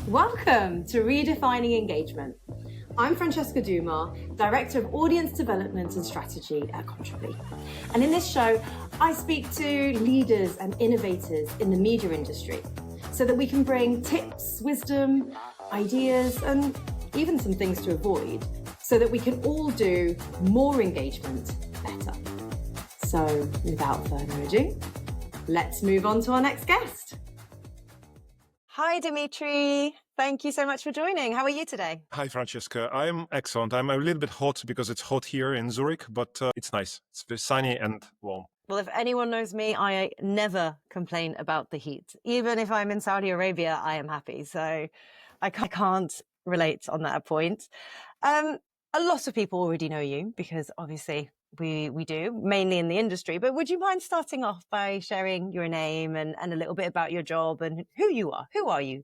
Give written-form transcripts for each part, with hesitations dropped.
Welcome to Redefining Engagement. I'm Francesca, Director of Audience Development and Strategy at Contribly. And in this show, I speak to leaders and innovators in the media industry so that we can bring tips, wisdom, ideas, and even some things to avoid so that we can all do more engagement better. So without further ado, let's move on to our next guest. Hi, Dmitry. Thank you so much for joining. How are you today? Hi, Francesca. I'm excellent. I'm a little bit hot because it's hot here in Zurich, but it's nice. It's very sunny and warm. Well, if anyone knows me, I never complain about the heat. Even if I'm in Saudi Arabia, I am happy. So I can't relate on that point. A lot of people already know you because obviously we do, mainly in the industry. But would you mind starting off by sharing your name and a little bit about your job and who you are? Who are you?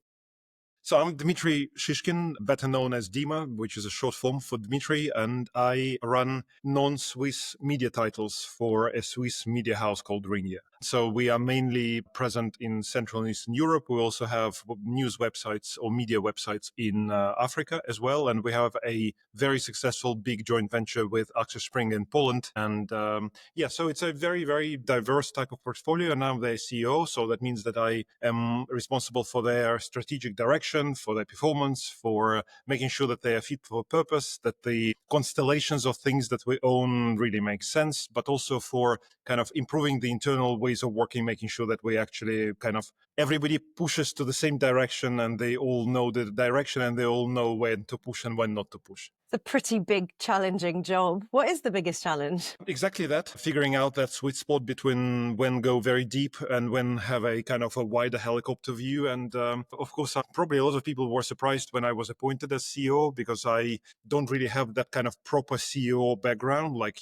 So I'm Dmitry Shishkin, better known as Dima, which is a short form for Dmitry, and I run non-Swiss media titles for a Swiss media house called Ringier. So we are mainly present in Central and Eastern Europe. We also have news websites or media websites in Africa as well. And we have a very successful big joint venture with Axel Springer in Poland. And so it's a very, very diverse type of portfolio. And I'm their CEO. So that means that I am responsible for their strategic direction, for their performance, for making sure that they are fit for purpose, that the constellations of things that we own really make sense, but also for kind of improving the internal ways of working, making sure that we actually kind of everybody pushes to the same direction and they all know the direction and they all know when to push and when not to push. It's a pretty big, challenging job. What is the biggest challenge? Exactly that. Figuring out that sweet spot between when go very deep and when have a kind of a wider helicopter view. And of course, probably a lot of people were surprised when I was appointed as CEO because I don't really have that kind of proper CEO background, like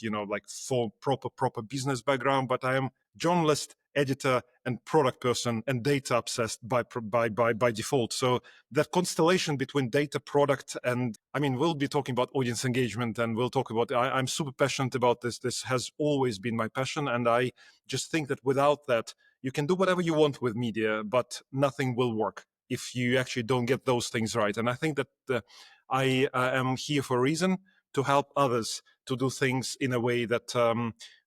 for proper business background, but I am journalist, editor, and product person and data obsessed by default. So that constellation between data, product, and we'll be talking about audience engagement and we'll talk about, I'm super passionate about this. This has always been my passion. And I just think that without that, you can do whatever you want with media, but nothing will work if you actually don't get those things right. And I think that I am here for a reason, to help others to do things in a way that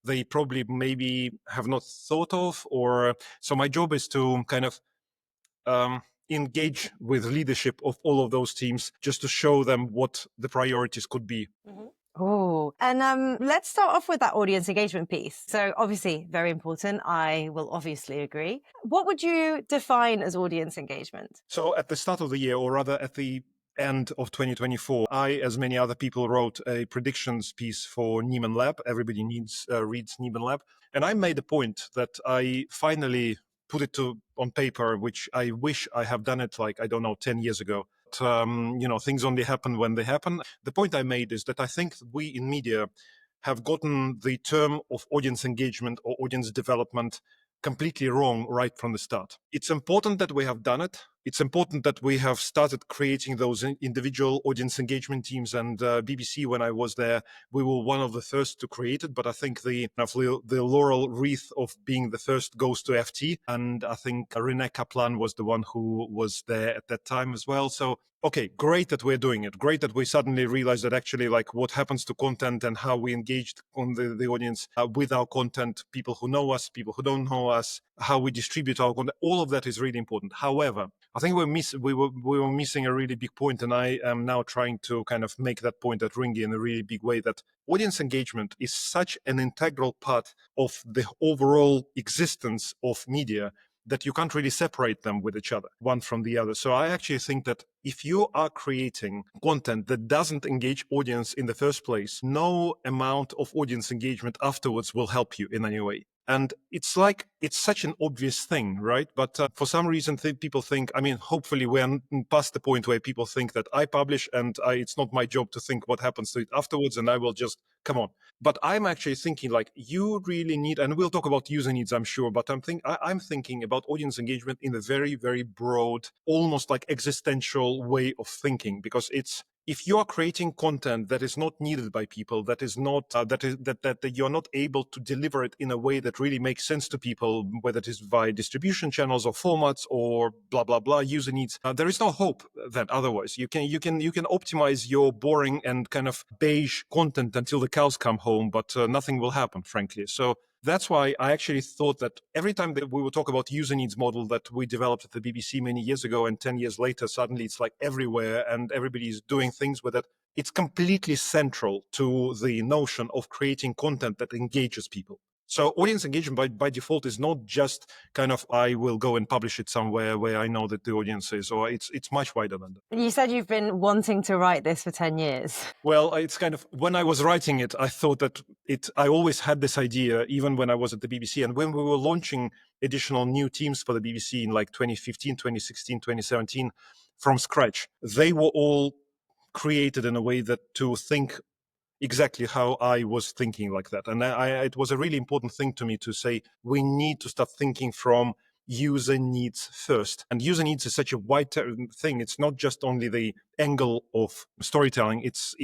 they probably maybe have not thought of. Or so my job is to kind of engage with leadership of all of those teams just to show them what the priorities could be. Mm-hmm. Oh, and let's start off with that audience engagement piece. So obviously very important. I will obviously agree. What would you define as audience engagement? So at the start of the year, or rather at the end of 2024, I, as many other people, wrote a predictions piece for Nieman Lab. Everybody reads Nieman Lab. And I made a point that I finally put it on paper, which I wish I have done it 10 years ago. But, things only happen when they happen. The point I made is that I think we in media have gotten the term of audience engagement or audience development completely wrong right from the start. It's important that we have done it. It's important that we have started creating those individual audience engagement teams. And BBC, when I was there, we were one of the first to create it. But I think the laurel wreath of being the first goes to FT. And I think René Kaplan was the one who was there at that time as well. So, okay, great that we're doing it. Great that we suddenly realized that actually what happens to content and how we engaged on the audience with our content, people who know us, people who don't know us, how we distribute our content, all of that is really important. However, I think we were missing a really big point, and I am now trying to kind of make that point at Ringier in a really big way, that audience engagement is such an integral part of the overall existence of media that you can't really separate them with each other, one from the other. So I actually think that if you are creating content that doesn't engage audience in the first place, no amount of audience engagement afterwards will help you in any way. And it's such an obvious thing, right? But for some reason, people think, hopefully we're past the point where people think that I publish and it's not my job to think what happens to it afterwards, and I will just, come on. But I'm actually thinking you really need, and we'll talk about user needs, I'm sure, but I'm thinking about audience engagement in a very, very broad, almost like existential way of thinking, because it's if you are creating content that is not needed by people, that is not that you're not able to deliver it in a way that really makes sense to people, whether it is via distribution channels or formats or blah blah blah user needs, there is no hope that otherwise you can optimize your boring and kind of beige content until the cows come home, but nothing will happen, frankly. So that's why I actually thought that every time that we would talk about user needs model that we developed at the BBC many years ago, and 10 years later, suddenly it's like everywhere and everybody's doing things with it. It's completely central to the notion of creating content that engages people. So audience engagement by default is not just kind of, I will go and publish it somewhere where I know that the audience is, or it's much wider than that. You said you've been wanting to write this for 10 years. Well, it's kind of, when I was writing it, I thought that I always had this idea, even when I was at the BBC. And when we were launching additional new teams for the BBC in like 2015, 2016, 2017, from scratch, they were all created in a way that to think exactly how I was thinking like that. And it was a really important thing to me to say, we need to start thinking from user needs first. And user needs is such a wide thing. It's not just only the angle of storytelling. It's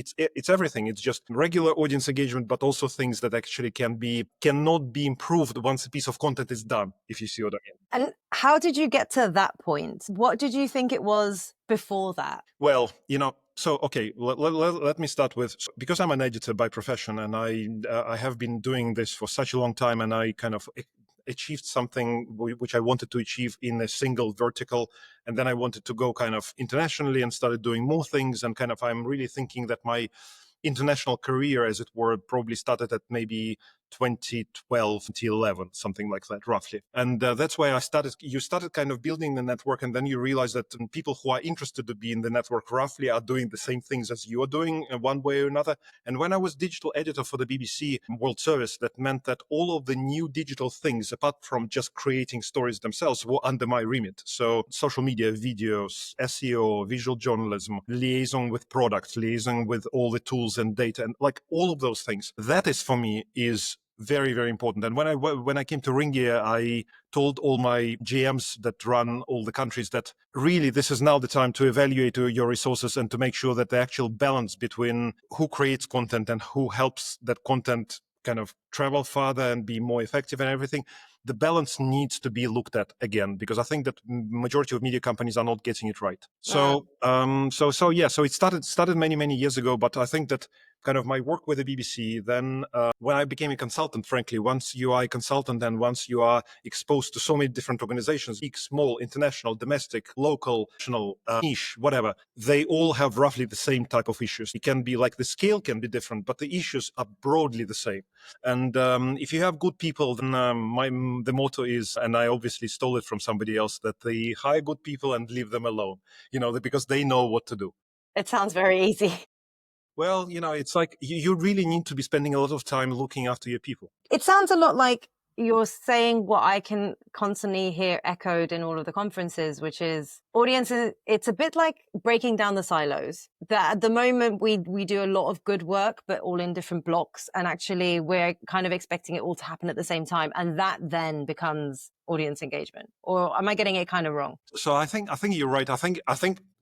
everything. It's just regular audience engagement, but also things that actually cannot be improved once a piece of content is done, if you see what I mean. And how did you get to that point? What did you think it was before that? Well, so, okay, let me start with, because I'm an editor by profession, and I have been doing this for such a long time, and I kind of achieved something which I wanted to achieve in a single vertical. And then I wanted to go kind of internationally and started doing more things. And kind of, I'm really thinking that my international career, as it were, probably started at maybe 2012 until 11, something like that, roughly. And that's why you started kind of building the network, and then you realize that people who are interested to be in the network roughly are doing the same things as you are doing in one way or another. And when I was digital editor for the BBC World Service, that meant that all of the new digital things, apart from just creating stories themselves, were under my remit. So social media, videos, SEO, visual journalism, liaison with products, liaison with all the tools and data, and like all of those things. That is, for me, is very, very important. And when I came to Ringier, I told all my GMs that run all the countries that really this is now the time to evaluate your resources and to make sure that the actual balance between who creates content and who helps that content kind of travel farther and be more effective and everything, the balance needs to be looked at again, because I think that majority of media companies are not getting it right. So it started many years ago, but I think that kind of my work with the BBC, then when I became a consultant, frankly, once you are a consultant and once you are exposed to so many different organizations, big, small, international, domestic, local, national, niche, whatever, they all have roughly the same type of issues. It can be like the scale can be different, but the issues are broadly the same. And if you have good people, then the motto is, and I obviously stole it from somebody else, that they hire good people and leave them alone, because they know what to do. It sounds very easy. Well, it's like you really need to be spending a lot of time looking after your people. It sounds a lot like you're saying what I can constantly hear echoed in all of the conferences, which is audiences. It's a bit like breaking down the silos. That at the moment we do a lot of good work, but all in different blocks. And actually we're kind of expecting it all to happen at the same time. And that then becomes audience engagement. Or am I getting it kind of wrong? So I think you're right. I think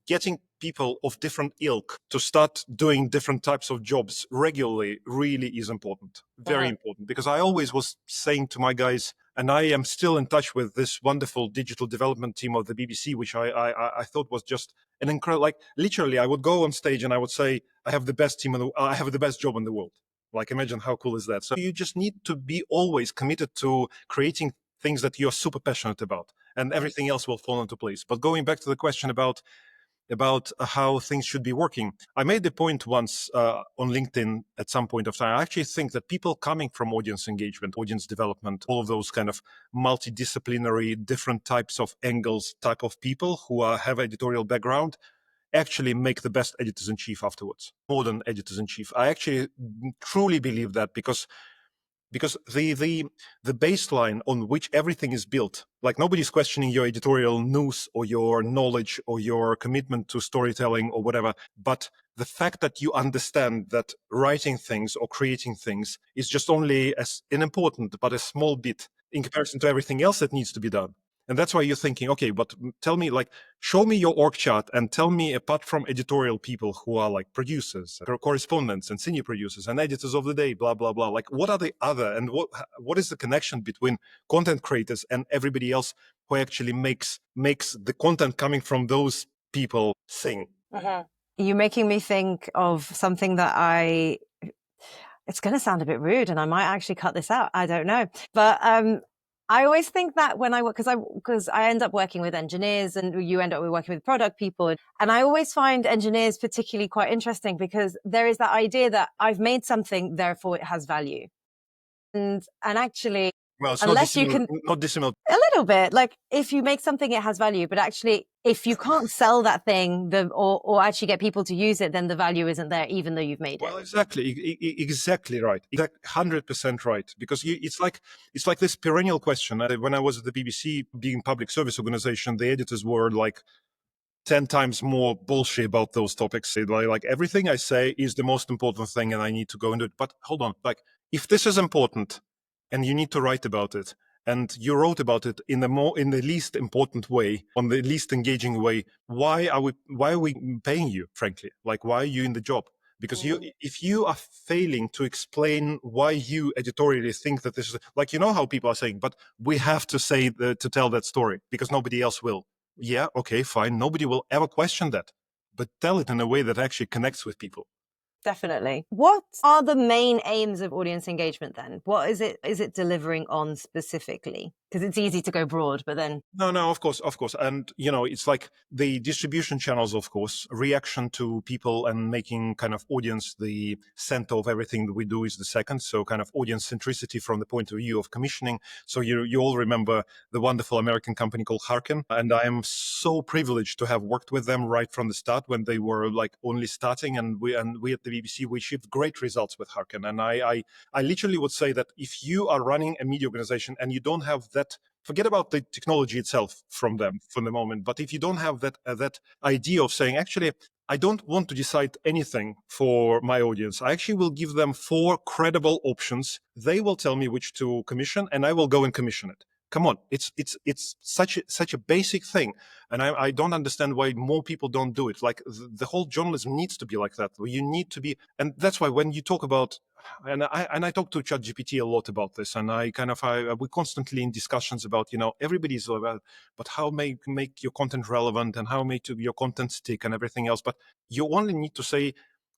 getting people of different ilk to start doing different types of jobs regularly really is important. Very important. Because I always was saying to my guys, and I am still in touch with this wonderful digital development team of the BBC, which I thought was just an incredible, like literally I would go on stage and I would say, I have the best team, I have the best job in the world. Like, imagine how cool is that? So you just need to be always committed to creating things that you're super passionate about, and everything else will fall into place. But going back to the question about how things should be working, I made the point once on LinkedIn at some point of time. I actually think that people coming from audience engagement, audience development, all of those kind of multidisciplinary, different types of angles, type of people who have editorial background, actually make the best editors-in-chief afterwards, modern editors-in-chief. I actually truly believe that, because the baseline on which everything is built, like nobody's questioning your editorial nous or your knowledge or your commitment to storytelling or whatever, but the fact that you understand that writing things or creating things is just only an important but a small bit in comparison to everything else that needs to be done. And that's why you're thinking, okay, but tell me, like, show me your org chart and tell me, apart from editorial people who are like producers, correspondents and senior producers and editors of the day, blah, blah, blah. Like, what are the other, and what is the connection between content creators and everybody else who actually makes the content coming from those people sing? You're making me think of something that it's going to sound a bit rude and I might actually cut this out. I don't know. But I always think that when I work, because I end up working with engineers and you end up working with product people. And I always find engineers particularly quite interesting because there is that idea that I've made something, therefore it has value. And actually, well, it's unless you can, not dissimilar. A little bit, like if you make something, it has value, but actually if you can't sell that thing or actually get people to use it, then the value isn't there, even though you've made it. Well, exactly right. 100% right. Because it's like this perennial question. When I was at the BBC, being public service organization, the editors were like 10 times more bullshit about those topics. Like everything I say is the most important thing and I need to go into it. But hold on, like if this is important and you need to write about it, and you wrote about it in the least important way, on the least engaging way, why are we paying you, frankly? Like, why are you in the job? Because if you are failing to explain why you editorially think that this is, like, you know how people are saying, but we have to to tell that story because nobody else will. Yeah, okay, fine. Nobody will ever question that, but tell it in a way that actually connects with people. Definitely. What are the main aims of audience engagement then? What is it delivering on specifically? Because it's easy to go broad, but then... No, of course. And, it's like the distribution channels, of course, reaction to people and making kind of audience the center of everything that we do is the second. So kind of audience centricity from the point of view of commissioning. So you all remember the wonderful American company called Harken. And I am so privileged to have worked with them right from the start when they were like only starting. And we at the BBC, we achieved great results with Harken. And I literally would say that if you are running a media organization and you don't have that, forget about the technology itself from the moment. But if you don't have that idea of saying, actually, I don't want to decide anything for my audience. I actually will give them 4 credible options. They will tell me which to commission, and I will go and commission it. Come on, it's such a basic thing, and I don't understand why more people don't do it. Like the whole journalism needs to be like that. You need to be, and that's why when you talk about, and I talk to ChatGPT a lot about this, and we're constantly in discussions about, everybody's about, but how make your content relevant and how make your content stick and everything else. But you only need to say.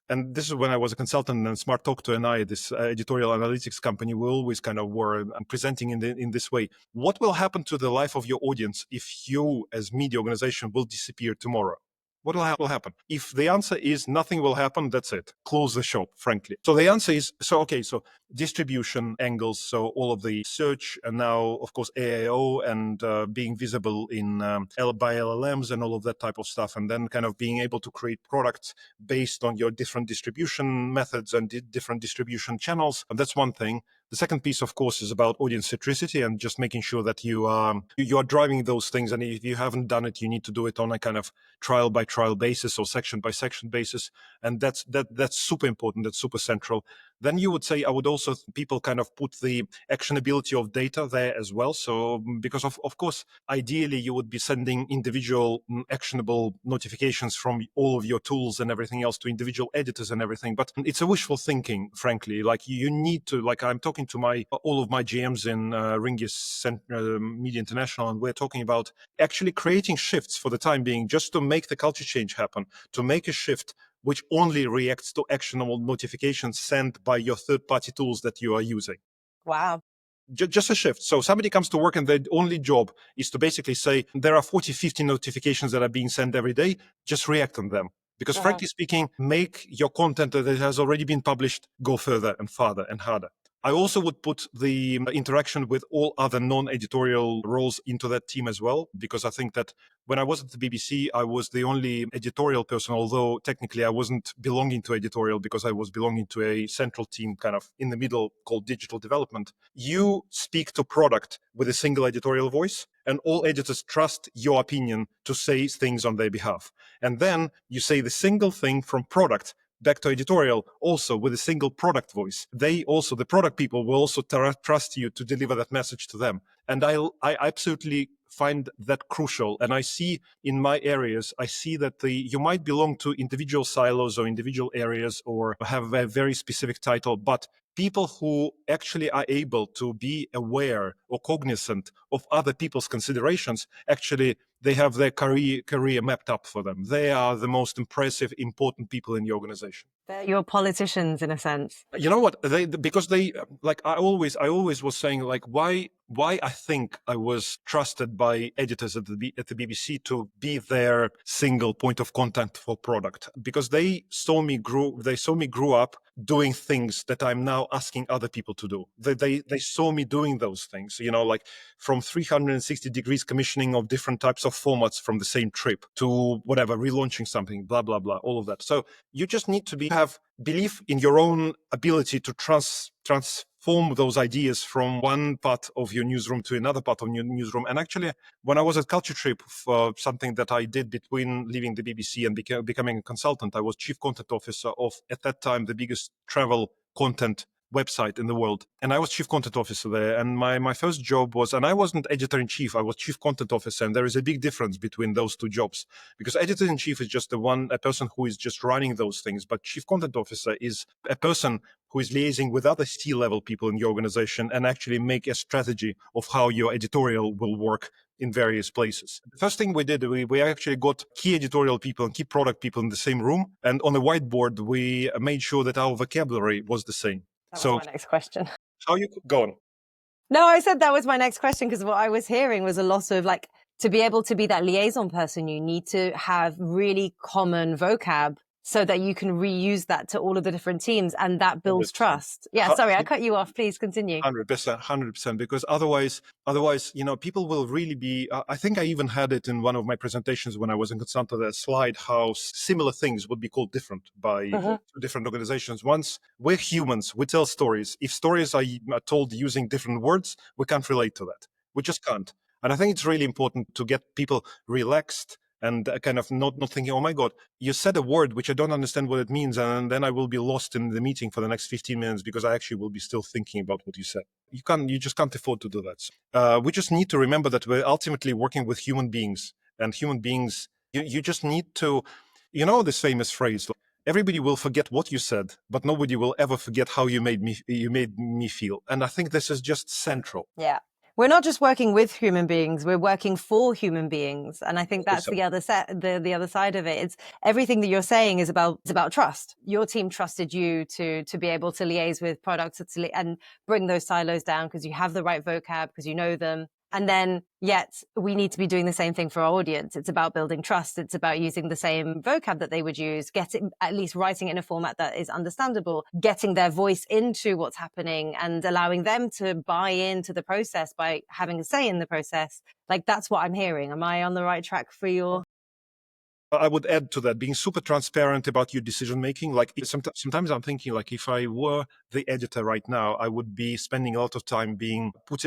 And this is when I was a consultant, and Smart Talk and I, this editorial analytics company, we always kind of were presenting in this way. What will happen to the life of your audience if you, as media organization, will disappear tomorrow? What will happen? If the answer is nothing will happen, that's it. Close the shop, frankly. So the answer is, so distribution angles, so all of the search, and now, of course, AIO and being visible in by LLMs and all of that type of stuff, and then kind of being able to create products based on your different distribution methods and different distribution channels. And that's one thing. The second piece, of course, is about audience centricity and just making sure that you are driving those things. And if you haven't done it, you need to do it on a kind of trial by trial basis or section by section basis. And that's super important. That's super central. Then you would say, I would also, people kind of put the actionability of data there as well. So because of course, ideally you would be sending individual actionable notifications from all of your tools and everything else to individual editors and everything. But it's a wishful thinking, frankly. Like you need to, like I'm talking to all of my GMs in Ringier Media International, and we're talking about actually creating shifts for the time being, just to make the culture change happen, to make a shift which only reacts to actionable notifications sent by your third-party tools that you are using. Wow. Just a shift. So somebody comes to work and their only job is to basically say, there are 40, 50 notifications that are being sent every day, just react on them. Because frankly speaking, make your content that has already been published go further and farther and harder. I also would put the interaction with all other non-editorial roles into that team as well, because I think that when I was at the BBC, I was the only editorial person, although technically I wasn't belonging to editorial because I was belonging to a central team kind of in the middle called digital development. You speak to product with a single editorial voice, and all editors trust your opinion to say things on their behalf. And then you say the single thing from product back to editorial, also with a single product voice. The product people will also trust you to deliver that message to them. And I absolutely find that crucial. And I see in my areas, I see that you might belong to individual silos or individual areas or have a very specific title, but people who actually are able to be aware or cognizant of other people's considerations, actually they have their career mapped up for them. They are the most impressive, important people in the organization. They're your politicians, in a sense. You know what? Because they, like, I always was saying, like, why I think I was trusted by editors at the BBC to be their single point of contact for product, because they saw me grow up doing things that I'm now asking other people to do. They saw me doing those things, like from 360 degrees commissioning of different types of formats from the same trip to whatever, relaunching something, blah, blah, blah, all of that. So you just need to have belief in your own ability to transform those ideas from one part of your newsroom to another part of your newsroom. And actually, when I was at Culture Trip, for something that I did between leaving the BBC and becoming a consultant, I was chief content officer of, at that time, the biggest travel content website in the world. And I was chief content officer there. And my first job was, and I wasn't editor-in-chief, I was chief content officer. And there is a big difference between those two jobs, because editor-in-chief is just a person who is just running those things. But chief content officer is a person who is liaising with other C-level people in the organization and actually make a strategy of how your editorial will work in various places. The first thing we did, we actually got key editorial people and key product people in the same room. And on the whiteboard, we made sure that our vocabulary was the same. That was my next question. How you go on? No, I said that was my next question, because what I was hearing was a lot of, like, to be able to be that liaison person, you need to have really common vocab so that you can reuse that to all of the different teams, and that builds 100%. trust. Yeah, sorry, I cut you off. Please continue. 100%, because otherwise, people will really be, I think I even had it in one of my presentations when I was in consultant, a slide how similar things would be called different by different organizations. Once we're humans, we tell stories. If stories are told using different words, we can't relate to that. We just can't. And I think it's really important to get people relaxed and kind of not thinking, oh my God, you said a word which I don't understand what it means, and then I will be lost in the meeting for the next 15 minutes because I actually will be still thinking about what you said. You just can't afford to do that. We just need to remember that we're ultimately working with human beings, and human beings, you just need to, this famous phrase, everybody will forget what you said, but nobody will ever forget how you made me feel. And I think this is just central. Yeah. We're not just working with human beings, we're working for human beings. And I think that's the other side of it. It's everything that you're saying is about trust. Your team trusted you to be able to liaise with products and bring those silos down because you have the right vocab, because you know them. And then yet we need to be doing the same thing for our audience. It's about building trust. It's about using the same vocab that they would use, at least writing it in a format that is understandable, getting their voice into what's happening and allowing them to buy into the process by having a say in the process. Like, that's what I'm hearing. Am I on the right track for your... I would add to that, being super transparent about your decision making. Like sometimes I'm thinking, like, if I were the editor right now, I would be spending a lot of time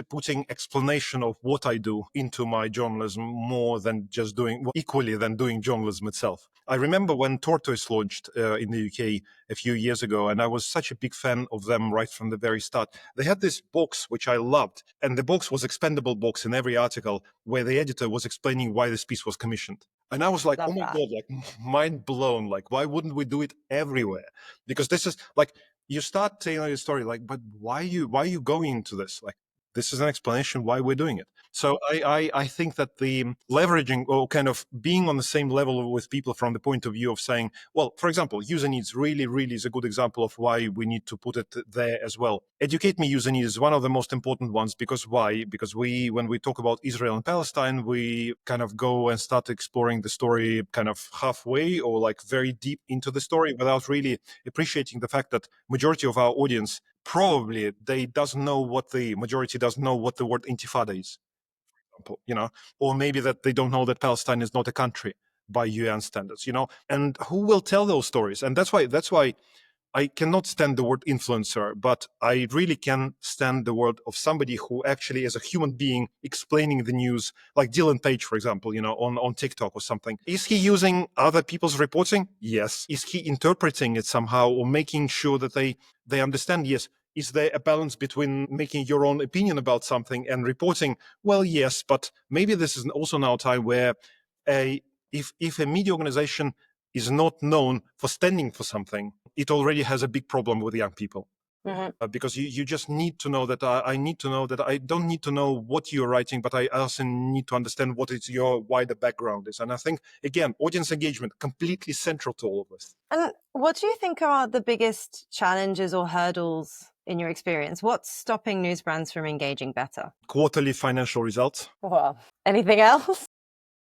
putting explanation of what I do into my journalism more than just equally than doing journalism itself. I remember when Tortoise launched in the UK a few years ago, and I was such a big fan of them right from the very start. They had this box which I loved, and the box was expendable box in every article where the editor was explaining why this piece was commissioned. And I was like, oh my God, like mind blown. Like, why wouldn't we do it everywhere? Because this is like, you start telling your story, like, but why are you going into this? Like, this is an explanation why we're doing it. So I think that the leveraging or kind of being on the same level with people from the point of view of saying, well, for example, user needs really is a good example of why we need to put it there as well. Educate me user needs is one of the most important ones. Because why? Because when we talk about Israel and Palestine, we kind of go and start exploring the story kind of halfway or like very deep into the story without really appreciating the fact that majority of our audience probably majority doesn't know what the word intifada is. Or maybe that they don't know that Palestine is not a country by UN standards, and who will tell those stories? And that's why I cannot stand the word influencer, but I really can stand the word of somebody who actually is a human being explaining the news, like Dylan Page, for example, on TikTok or something. Is he using other people's reporting? Yes. Is he interpreting it somehow or making sure that they understand? Yes. Is there a balance between making your own opinion about something and reporting? Well, yes, but maybe this is also now a time where if a media organization is not known for standing for something, it already has a big problem with young people. Because you just need to know that I need to know that I don't need to know what you're writing, but I also need to understand what is your wider background is. And I think, again, audience engagement, completely central to all of this. And what do you think are the biggest challenges or hurdles in your experience? What's stopping news brands from engaging better? Quarterly financial results. Well, anything else?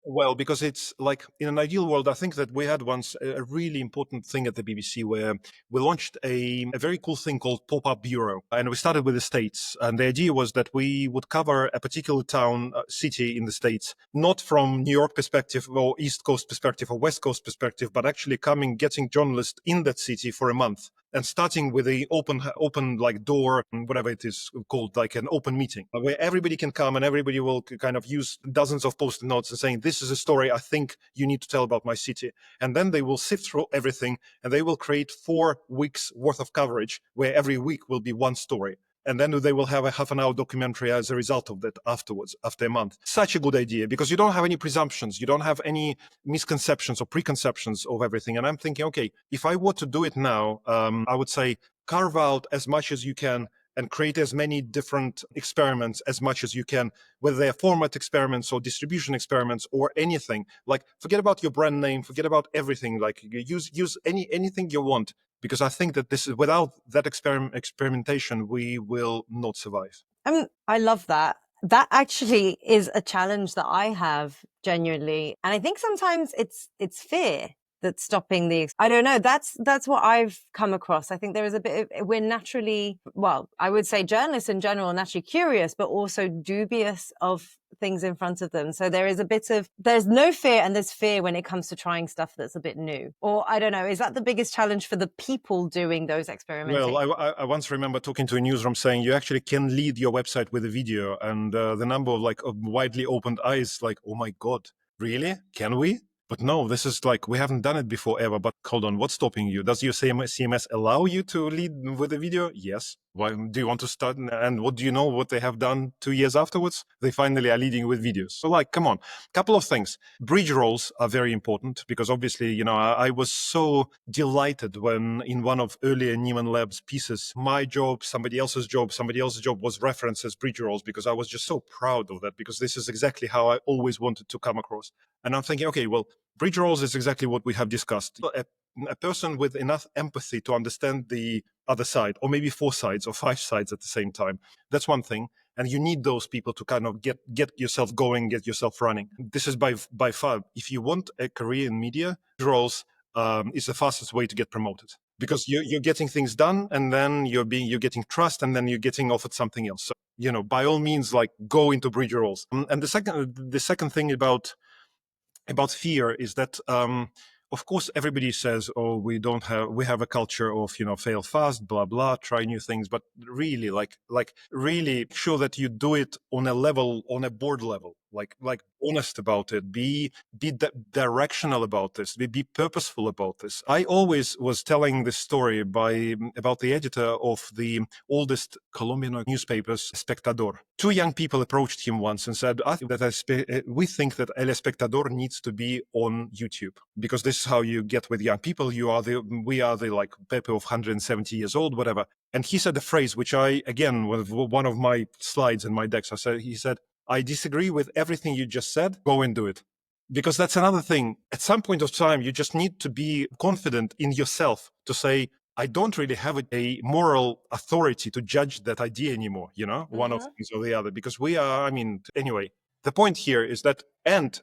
Well, because it's like in an ideal world, I think that we had once a really important thing at the BBC where we launched a very cool thing called Pop-Up Bureau. And we started with the States. And the idea was that we would cover a particular town, city in the States, not from New York perspective or East Coast perspective or West Coast perspective, but actually getting journalists in that city for a month. And starting with a open like door, whatever it is called, like an open meeting where everybody can come and everybody will kind of use dozens of post-it notes and saying, this is a story I think you need to tell about my city. And then they will sift through everything and they will create 4 weeks worth of coverage where every week will be one story. And then they will have a half-an-hour documentary as a result of that afterwards, after a month. Such a good idea because you don't have any presumptions. You don't have any misconceptions or preconceptions of everything. And I'm thinking, okay, if I were to do it now, I would say carve out as much as you can and create as many different experiments as much as you can, whether they're format experiments or distribution experiments or anything. Like, forget about your brand name, forget about everything. Like, use anything you want. Because I think that this is without that experimentation, we will not survive. I love that. That actually is a challenge that I have genuinely, and I think sometimes it's fear that's stopping I don't know. That's what I've come across. I think there is a bit of, we're naturally, well, I would say journalists in general are naturally curious, but also dubious of things in front of them. So there is a bit of, there's no fear and there's fear when it comes to trying stuff that's a bit new. Or I don't know, is that the biggest challenge for the people doing those experiments? Well, I once remember talking to a newsroom saying you actually can lead your website with a video, and the number of widely opened eyes, like, oh my God, really? Can we? But no, this is like, we haven't done it before ever, but hold on, what's stopping you? Does your CMS allow you to lead with a video? Yes. Why do you want to start? And what do you know what they have done 2 years afterwards? They finally are leading with videos. So like, come on, couple of things. Bridge roles are very important because obviously, I was so delighted when in one of earlier Nieman Labs pieces, my job, somebody else's job was referenced as bridge roles because I was just so proud of that because this is exactly how I always wanted to come across. And I'm thinking, okay, well, bridge roles is exactly what we have discussed. A person with enough empathy to understand the other side, or maybe 4 sides or 5 sides at the same time. That's one thing. And you need those people to kind of get yourself going, get yourself running. This is by far, if you want a career in media, roles is the fastest way to get promoted because you're getting things done and then you're getting trust and then you're getting offered something else. So, by all means, like go into bridge roles. And the second thing about fear is that, of course, everybody says, "Oh, we have a culture of fail fast, blah blah, try new things." But really, like really, sure that you do it on a board level, like honest about it, be directional about this, be purposeful about this. I always was telling this story about the editor of the oldest Colombian newspapers, Espectador. 2 young people approached him once and said, we think that El Espectador needs to be on YouTube because this is how you get with young people. We are the like Pepe of 170 years old, whatever. And he said a phrase, which I, again, with one of my slides in my decks, he said, I disagree with everything you just said. Go and do it. Because that's another thing. At some point of time, you just need to be confident in yourself to say, I don't really have a moral authority to judge that idea anymore, one of things or the other, because anyway, the point here is that, and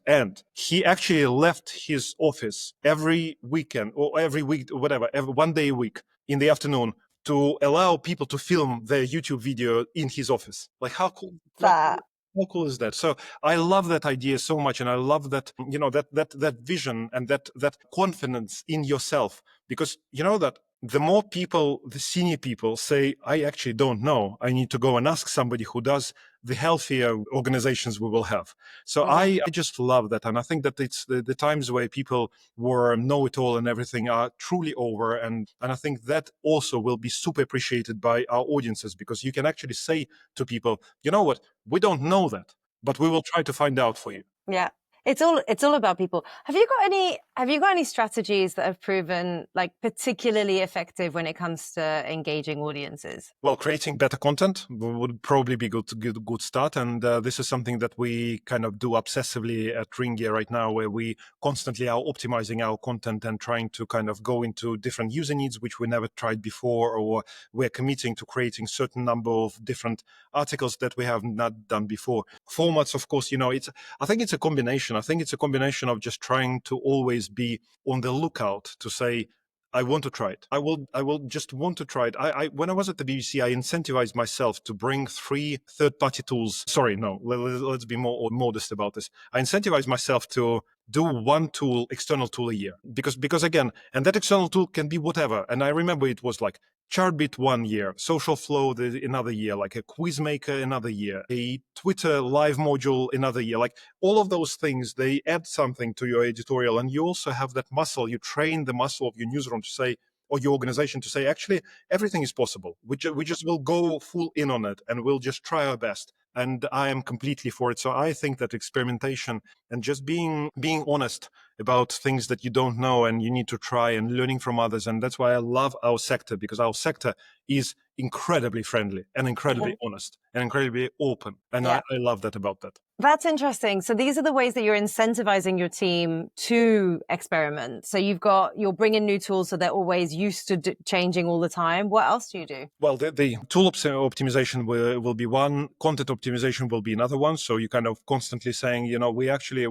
he actually left his office every weekend or every week, or whatever, every 1 day a week in the afternoon to allow people to film their YouTube video in his office. Like, how cool that? How cool is that? So I love that idea so much. And I love that, that vision and that confidence in yourself, because that the more people, the senior people say, I actually don't know, I need to go and ask somebody who does, the healthier organizations we will have. So I just love that. And I think that it's the times where people were know-it-all and everything are truly over. And I think that also will be super appreciated by our audiences, because you can actually say to people, you know what, we don't know that, but we will try to find out for you. Yeah. It's all about people. Have you got any strategies that have proven like particularly effective when it comes to engaging audiences? Well, creating better content would probably be good start, and this is something that we kind of do obsessively at Ringier right now, where we constantly are optimizing our content and trying to kind of go into different user needs which we never tried before, or we're committing to creating certain number of different articles that we have not done before. Formats, of course, I think it's a combination. I think it's a combination of just trying to always be on the lookout to say, I want to try it. I will just want to try it. When I was at the BBC, I incentivized myself to bring 3 third-party tools. Sorry, no, let's be more modest about this. I incentivized myself to do 1 tool, external tool a year, because again, and that external tool can be whatever. And I remember it was like Chartbeat 1 year, Social Flow another year, like a quiz maker another year, a Twitter live module another year. Like all of those things, they add something to your editorial, and you also have that muscle. You train the muscle of your newsroom to say, or your organization to say, actually, everything is possible. We just will go full in on it, and we'll just try our best. And I am completely for it. So I think that experimentation and just being honest about things that you don't know and you need to try, and learning from others. And that's why I love our sector, because our sector is incredibly friendly and incredibly honest and incredibly open. And I love that about that. That's interesting. So these are the ways that you're incentivizing your team to experiment. So you're bringing new tools, so they're always used to changing all the time. What else do you do? Well, the tool optimization will be one, content optimization will be another one. So you kind of constantly saying,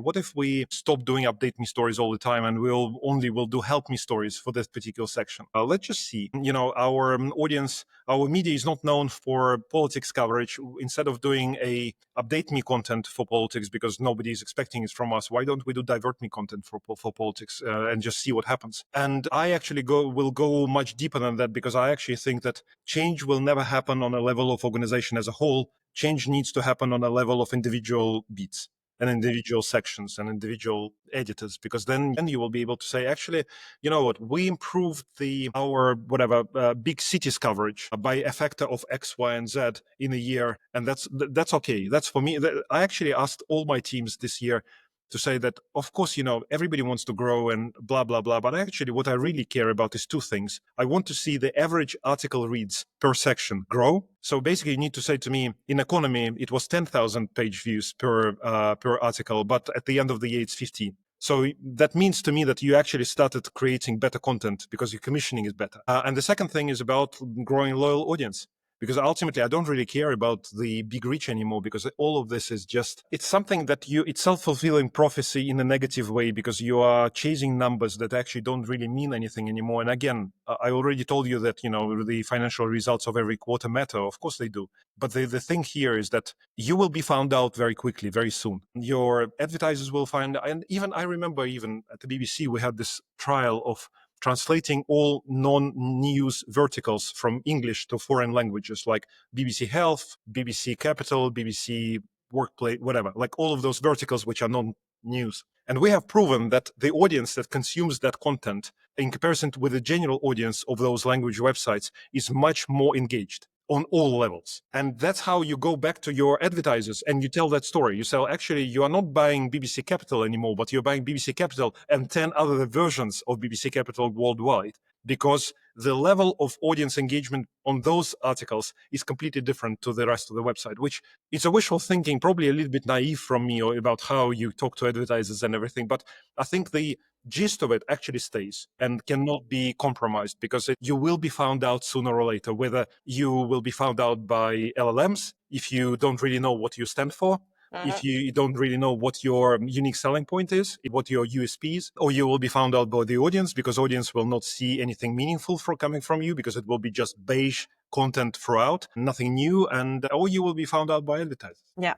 what if we stop doing update me stories all the time, and we'll do help me stories for this particular section? Let's just see. Our audience, our media is not known for politics coverage. Instead of doing a update me content for politics, because nobody is expecting it from us, why don't we do divert me content for politics and just see what happens? And I actually will go much deeper than that, because I actually think that change will never happen on a level of organization as a whole. Change needs to happen on a level of individual beats and individual sections and individual editors, because then you will be able to say, actually, you know what, we improved our big cities coverage by a factor of X, Y, and Z in a year, and that's okay. That's for me. I actually asked all my teams this year to say that, of course, everybody wants to grow and blah, blah, blah. But actually, what I really care about is 2 things. I want to see the average article reads per section grow. So basically, you need to say to me, in economy, it was 10,000 page views per article, but at the end of the year, it's 15. So that means to me that you actually started creating better content because your commissioning is better. And the second thing is about growing a loyal audience. Because ultimately, I don't really care about the big reach anymore, because all of this is it's something that it's self-fulfilling prophecy in a negative way, because you are chasing numbers that actually don't really mean anything anymore. And again, I already told you that, the financial results of every quarter matter. Of course they do. But the thing here is that you will be found out very quickly, very soon. Your advertisers will find, and even I remember even at the BBC, we had this trial of translating all non-news verticals from English to foreign languages, like BBC Health, BBC Capital, BBC Workplace, whatever, like all of those verticals which are non-news. And we have proven that the audience that consumes that content, in comparison with the general audience of those language websites, is much more engaged on all levels. And that's how you go back to your advertisers and you tell that story. You say, actually, you are not buying BBC Capital anymore, but you're buying BBC Capital and 10 other versions of BBC Capital worldwide, because the level of audience engagement on those articles is completely different to the rest of the website, which is a wishful thinking, probably a little bit naive from me about how you talk to advertisers and everything. But I think the gist of it actually stays and cannot be compromised, because you will be found out sooner or later, whether you will be found out by LLMs if you don't really know what you stand for, if you don't really know what your unique selling point is, what your USP is, or you will be found out by the audience, because audience will not see anything meaningful coming from you, because it will be just beige content throughout, nothing new, or you will be found out by advertisers. Yeah.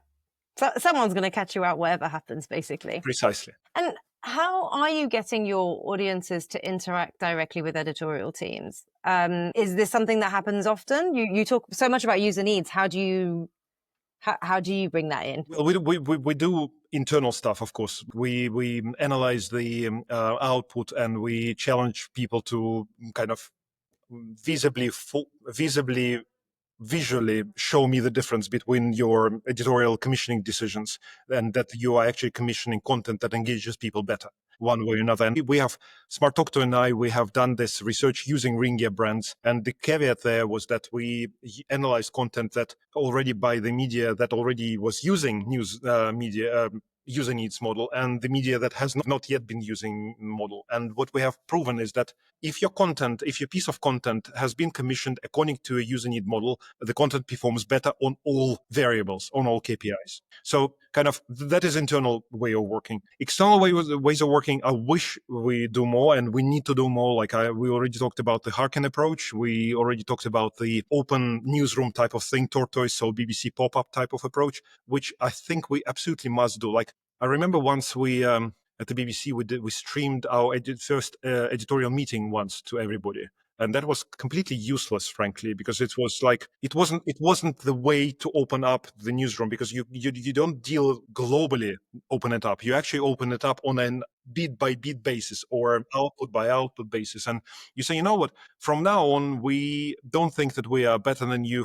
So someone's going to catch you out whatever happens, basically. Precisely. And how are you getting your audiences to interact directly with editorial teams? Is this something that happens often? You talk so much about user needs. How do you bring that in? Well, we do internal stuff, of course. We analyze the output, and we challenge people to kind of visually show me the difference between your editorial commissioning decisions and that you are actually commissioning content that engages people better one way or another. And we have, Smart Doctor and we have done this research using Ringier brands. And the caveat there was that we analyzed content that already by the media that already was using news media user needs model, and the media that has not yet been using model. And what we have proven is that if your piece of content has been commissioned according to a user need model, the content performs better on all variables, on all KPIs. So kind of that is internal way of working. External ways of working, I wish we do more, and we need to do more. Like we already talked about the Harken approach. We already talked about the open newsroom type of thing, tortoise, so BBC pop-up type of approach, which I think we absolutely must do. Like I remember once we at the BBC we streamed our first editorial meeting once to everybody, and that was completely useless, frankly, because it was like it wasn't the way to open up the newsroom, because you don't deal globally, open it up. You actually open it up on an beat by beat basis or output by output basis, and you say, you know what, from now on we don't think that we are better than you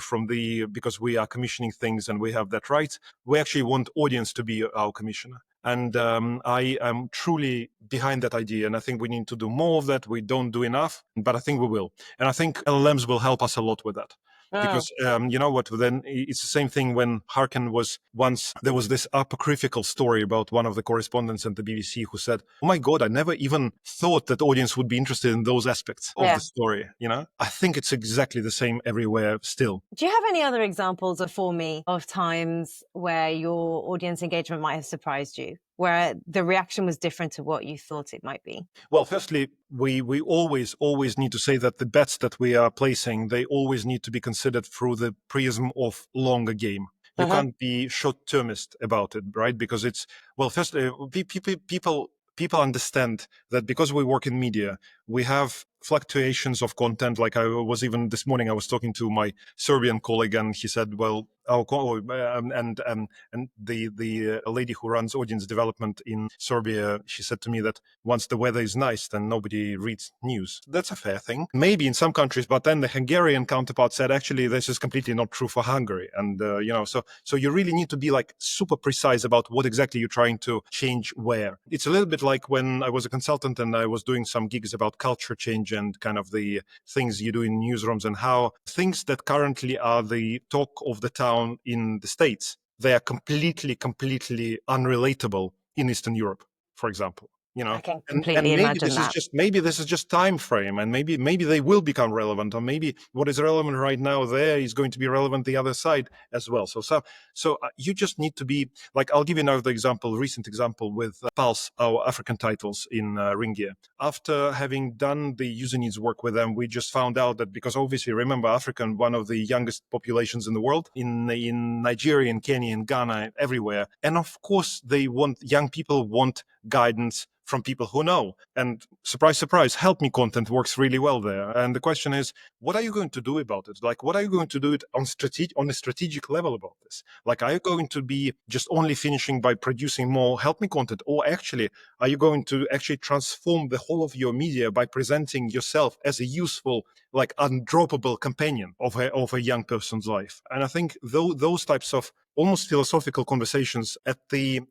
because we are commissioning things and we have that right. We actually want audience to be our commissioner. And I am truly behind that idea. And I think we need to do more of that. We don't do enough, but I think we will. And I think LLMs will help us a lot with that. Because you know what, then it's the same thing when Harken was once, there was this apocryphal story about one of the correspondents at the BBC who said, oh my God, I never even thought that audience would be interested in those aspects of the story. You know, I think it's exactly the same everywhere still. Do you have any other examples for me of times where your audience engagement might have surprised you, where the reaction was different to what you thought it might be? Well, firstly, we always need to say that the bets that we are placing, they always need to be considered through the prism of longer game. You can't be short-termist about it, right? Because it's, well, first, people understand that because we work in media, we have fluctuations of content. Like this morning, I was talking to my Serbian colleague, and he said, well, and the lady who runs audience development in Serbia, she said to me that once the weather is nice, then nobody reads news. That's a fair thing, maybe in some countries, but then the Hungarian counterpart said, actually, this is completely not true for Hungary. And so you really need to be like super precise about what exactly you're trying to change where. It's a little bit like when I was a consultant and I was doing some gigs about culture change and kind of the things you do in newsrooms, and how things that currently are the talk of the town in the States, they are completely unrelatable in Eastern Europe, for example. You know, I can and completely maybe imagine that. maybe this is just time frame, and maybe they will become relevant, or maybe what is relevant right now there is going to be relevant the other side as well. So you just need to be like, I'll give you another example, recent example with Pulse, our African titles in Ringier. After having done the user needs work with them, we just found out that, because obviously, remember, African, one of the youngest populations in the world, in Nigeria, in Kenya, in Ghana, everywhere, and of course young people want guidance from people who know. And surprise, surprise, help me content works really well there. And the question is, what are you going to do about it? Like, what are you going to do it on a strategic level about this? Like, are you going to be just only finishing by producing more help me content? Or actually, are you going to actually transform the whole of your media by presenting yourself as a useful, like undroppable companion of a young person's life? And I think those types of almost philosophical conversations at the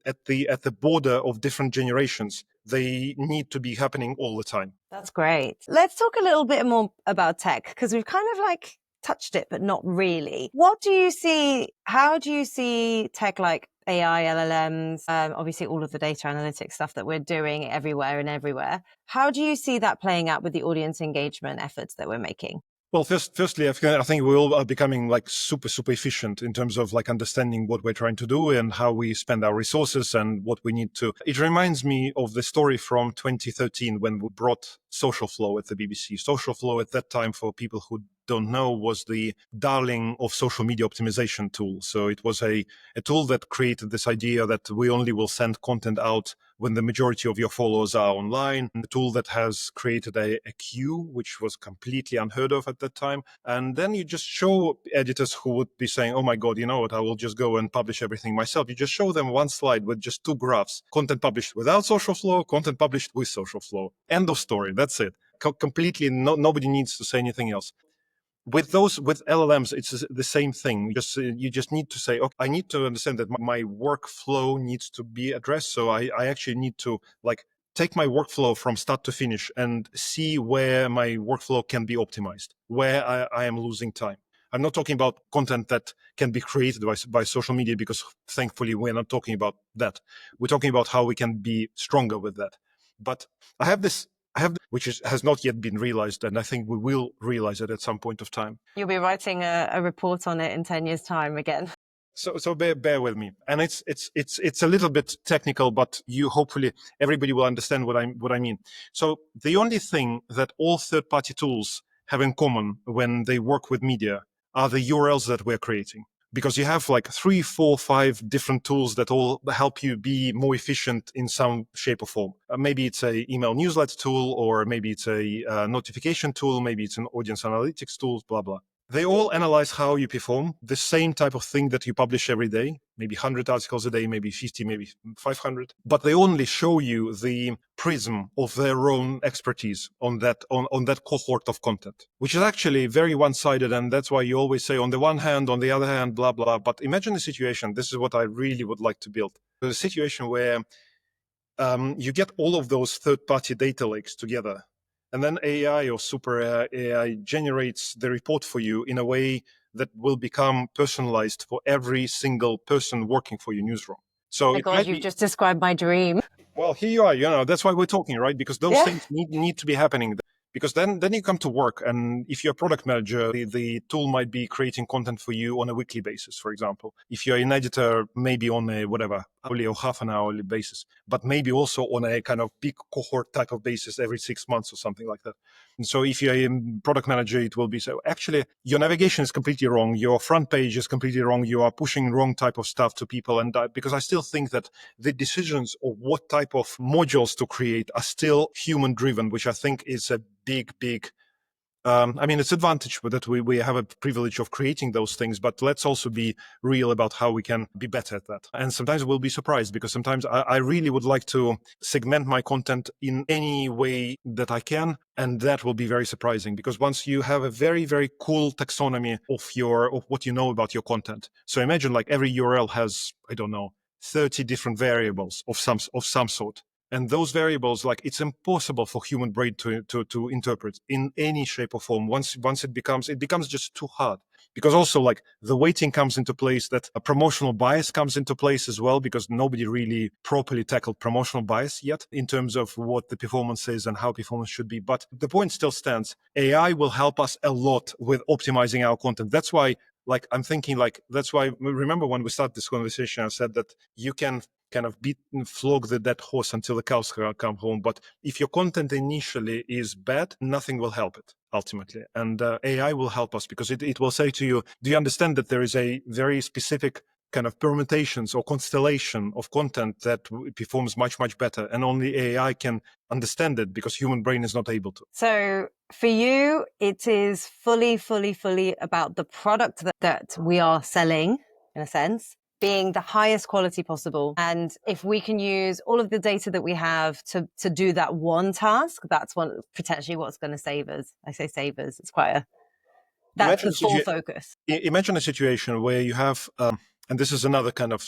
border of different generations, they need to be happening all the time. That's great. Let's talk a little bit more about tech, because we've kind of like touched it, but not really. What do you see? How do you see tech like AI, LLMs, obviously all of the data analytics stuff that we're doing everywhere. How do you see that playing out with the audience engagement efforts that we're making? Well, firstly, I think we all are becoming like super efficient in terms of like understanding what we're trying to do and how we spend our resources and what we need to. It reminds me of the story from 2013 when we brought Social Flow at the BBC. Social Flow at that time, for people who don't know, was the darling of social media optimization tool. So it was a tool that created this idea that we only will send content out when the majority of your followers are online. A tool that has created a queue, which was completely unheard of at that time. And then you just show editors who would be saying, oh my God, you know what, I will just go and publish everything myself. You just show them one slide with just 2 graphs, content published without social flow, content published with social flow. End of story. That's it. Completely, nobody needs to say anything else. With LLMs, it's the same thing. You just need to say, okay, I need to understand that my workflow needs to be addressed. So I actually need to take my workflow from start to finish and see where my workflow can be optimized, where I am losing time. I'm not talking about content that can be created by social media, because thankfully we're not talking about that. We're talking about how we can be stronger with that. But I have this, which has not yet been realized, and I think we will realize it at some point of time. You'll be writing a report on it in 10 years' time again. So bear with me, and it's a little bit technical, but hopefully everybody will understand what I mean. So the only thing that all third-party tools have in common when they work with media are the URLs that we're creating. Because you have 3, 4, 5 different tools that all help you be more efficient in some shape or form. Maybe it's a email newsletter tool, or maybe it's a notification tool, maybe it's an audience analytics tool, blah, blah. They all analyze how you perform, the same type of thing that you publish every day, maybe 100 articles a day, maybe 50, maybe 500. But they only show you the prism of their own expertise on that cohort of content, which is actually very one-sided. And that's why you always say on the one hand, on the other hand, blah, blah. But imagine a situation, this is what I really would like to build. A situation where you get all of those third-party data lakes together, and then AI or super AI generates the report for you in a way that will become personalized for every single person working for your newsroom. So oh my God, you've just described my dream. Well, here you are, that's why we're talking, right? Because those things need to be happening. Because then you come to work, and if you're a product manager, the tool might be creating content for you on a weekly basis, for example. If you're an editor, maybe on a hourly or half an hourly basis, but maybe also on a kind of big cohort type of basis every 6 months or something like that. And so if you're a product manager, it will be so. Actually, your navigation is completely wrong. Your front page is completely wrong. You are pushing wrong type of stuff to people. And because I still think that the decisions of what type of modules to create are still human driven, which I think is a big it's advantage that we have a privilege of creating those things, but let's also be real about how we can be better at that. And sometimes we'll be surprised, because sometimes I really would like to segment my content in any way that I can, and that will be very surprising, because once you have a very, very cool taxonomy of what you know about your content. So imagine every URL has, 30 different variables of some sort. And those variables, it's impossible for human brain to interpret in any shape or form. Once it becomes just too hard. Because also the weighting comes into place, that a promotional bias comes into place as well, because nobody really properly tackled promotional bias yet in terms of what the performance is and how performance should be. But the point still stands. AI will help us a lot with optimizing our content. That's why I'm thinking that's why, remember when we started this conversation, I said that you can kind of flog the dead horse until the cows come home. But if your content initially is bad, nothing will help it ultimately. And AI will help us, because it will say to you, do you understand that there is a very specific kind of permutations or constellation of content that performs much, much better, and only AI can understand it, because human brain is not able to. So for you, it is fully about the product that we are selling, in a sense, being the highest quality possible. And if we can use all of the data that we have to do that one task, that's potentially what's going to save us. I say save us. It's quite that's the full focus. Imagine a situation where you have, and this is another kind of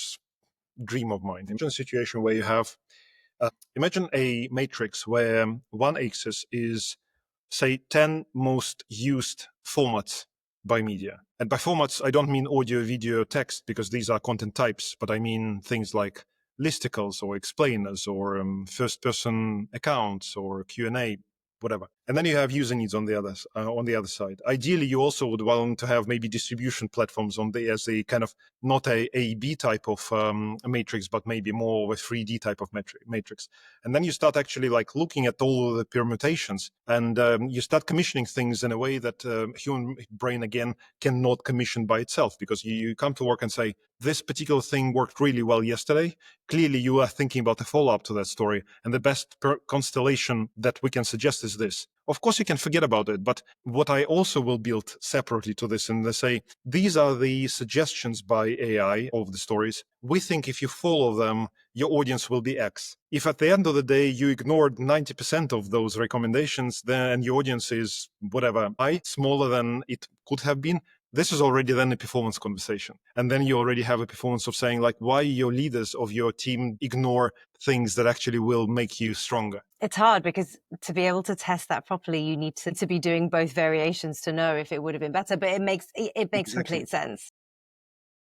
dream of mine. Imagine a situation where you have, imagine a matrix where one axis is, say, 10 most used formats by media. And by formats, I don't mean audio, video, text, because these are content types, but I mean things like listicles or explainers or first-person accounts or Q&A, whatever. And then you have user needs on the other side. Ideally, you also would want to have maybe distribution platforms as a kind of not a B type of matrix, but maybe more of a 3D type of matrix. And then you start actually like looking at all of the permutations, and you start commissioning things in a way that human brain again cannot commission by itself, because you come to work and say, this particular thing worked really well yesterday. Clearly, you are thinking about the follow-up to that story, and the best constellation that we can suggest is this. Of course, you can forget about it, but what I also will build separately to this, and they say, these are the suggestions by AI of the stories. We think if you follow them, your audience will be X. If at the end of the day, you ignored 90% of those recommendations, then your audience is whatever, smaller than it could have been. This is already then a performance conversation. And then you already have a performance of saying like why your leaders of your team ignore things that actually will make you stronger. It's hard because to be able to test that properly, you need to be doing both variations to know if it would have been better. But it makes exactly. Complete sense.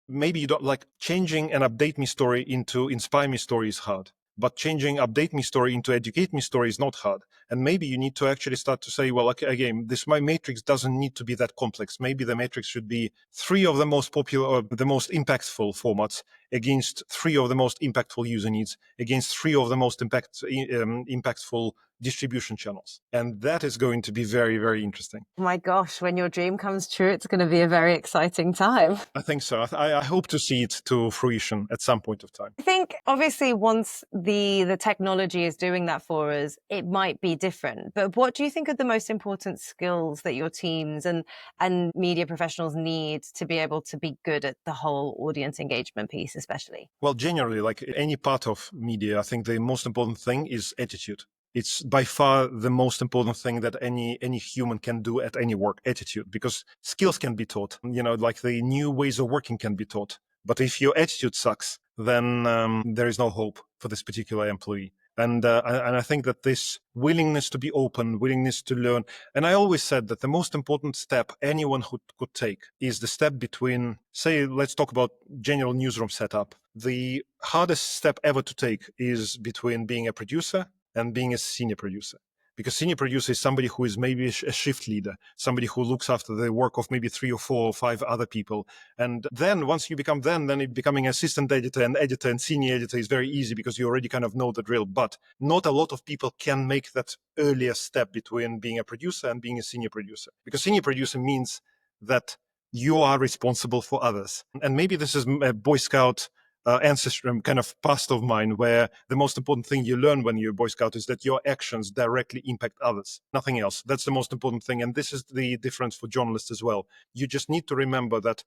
Maybe you don't like changing an update me story into inspire me story is hard. But changing update me story into educate me story is not hard. And maybe you need to actually start to say, well, okay, again, my matrix doesn't need to be that complex. Maybe the matrix should be 3 of the most popular or the most impactful formats against 3 of the most impactful user needs, against 3 of the most impactful distribution channels. And that is going to be very, very interesting. Oh my gosh, when your dream comes true, it's going to be a very exciting time. I think so. I hope to see it to fruition at some point of time. I think obviously once the technology is doing that for us, it might be different. But what do you think are the most important skills that your teams and media professionals need to be able to be good at the whole audience engagement piece, especially? Well, generally, like any part of media, I think the most important thing is attitude. It's by far the most important thing that any human can do at any work, attitude, because skills can be taught, like the new ways of working can be taught. But if your attitude sucks, then there is no hope for this particular employee. And I think that this willingness to be open, willingness to learn. And I always said that the most important step anyone could take is the step between, say, let's talk about general newsroom setup. The hardest step ever to take is between being a producer and being a senior producer. Because senior producer is somebody who is maybe a shift leader, somebody who looks after the work of maybe 3 or 4 or 5 other people. And then once you become then becoming assistant editor and senior editor is very easy because you already kind of know the drill. But not a lot of people can make that earlier step between being a producer and being a senior producer. Because senior producer means that you are responsible for others. And maybe this is a Boy Scout ancestry kind of past of mine, where the most important thing you learn when you're a Boy Scout is that your actions directly impact others, nothing else. That's the most important thing. And this is the difference for journalists as well. You just need to remember that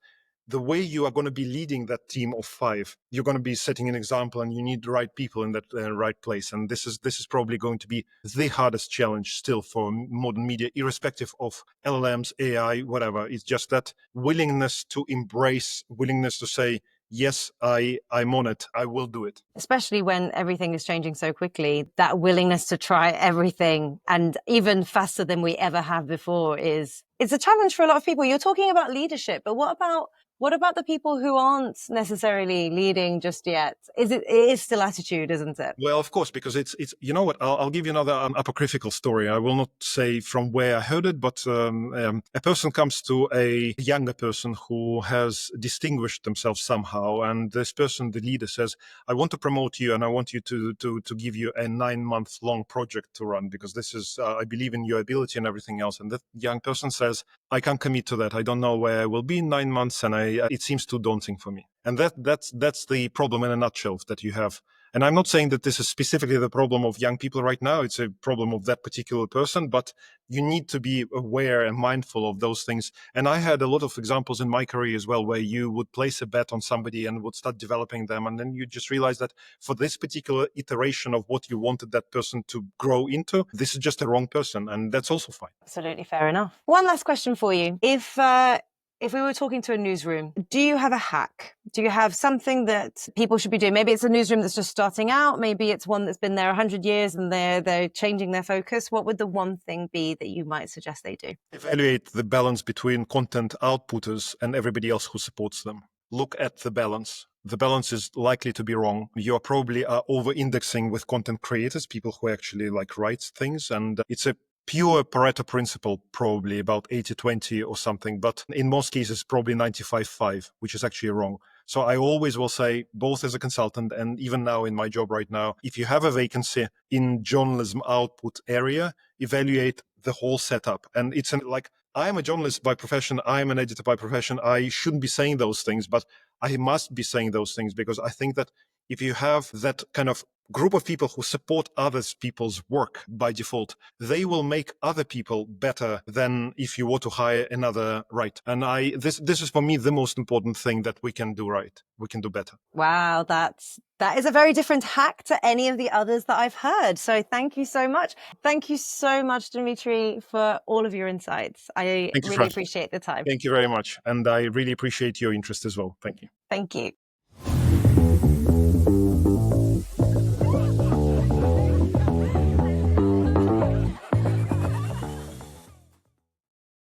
the way you are going to be leading that team of 5, you're going to be setting an example, and you need the right people in that right place. And this is probably going to be the hardest challenge still for modern media, irrespective of LLMs, AI, whatever. It's just that willingness to embrace, willingness to say, yes, I'm on it. I will do it. Especially when everything is changing so quickly, that willingness to try everything and even faster than we ever have before it's a challenge for a lot of people. You're talking about leadership, but what about the people who aren't necessarily leading just yet? It is still attitude, isn't it? Well, of course, because it's you know what? I'll give you another apocryphal story. I will not say from where I heard it, but a person comes to a younger person who has distinguished themselves somehow, and this person, the leader, says, "I want to promote you, and I want you to give you a 9-month long project to run, because this is I believe in your ability and everything else." And that young person says, "I can't commit to that. I don't know where I will be in 9 months, and it seems too daunting for me." And that's the problem in a nutshell that you have. And I'm not saying that this is specifically the problem of young people right now. It's a problem of that particular person, but you need to be aware and mindful of those things. And I had a lot of examples in my career as well, where you would place a bet on somebody and would start developing them. And then you just realize that for this particular iteration of what you wanted that person to grow into, this is just a wrong person. And that's also fine. Absolutely fair enough. One last question for you. If we were talking to a newsroom, do you have a hack? Do you have something that people should be doing? Maybe it's a newsroom that's just starting out. Maybe it's one that's been there 100 years and they're changing their focus. What would the one thing be that you might suggest they do? Evaluate the balance between content outputters and everybody else who supports them. Look at the balance. The balance is likely to be wrong. You are probably over-indexing with content creators, people who actually write things. And it's a pure Pareto principle, probably about 80-20 or something, but in most cases, probably 95-5, which is actually wrong. So I always will say, both as a consultant and even now in my job right now, if you have a vacancy in journalism output area, evaluate the whole setup. And it's like, I am a journalist by profession. I am an editor by profession. I shouldn't be saying those things, but I must be saying those things because I think that if you have that kind of group of people who support others people's work by default, they will make other people better than if you were to hire another right. And this is for me the most important thing that we can do right. We can do better. Wow, that is a very different hack to any of the others that I've heard. So thank you so much. Thank you so much, Dmitry, for all of your insights. I really appreciate the time. Thank you very much. And I really appreciate your interest as well. Thank you. Thank you.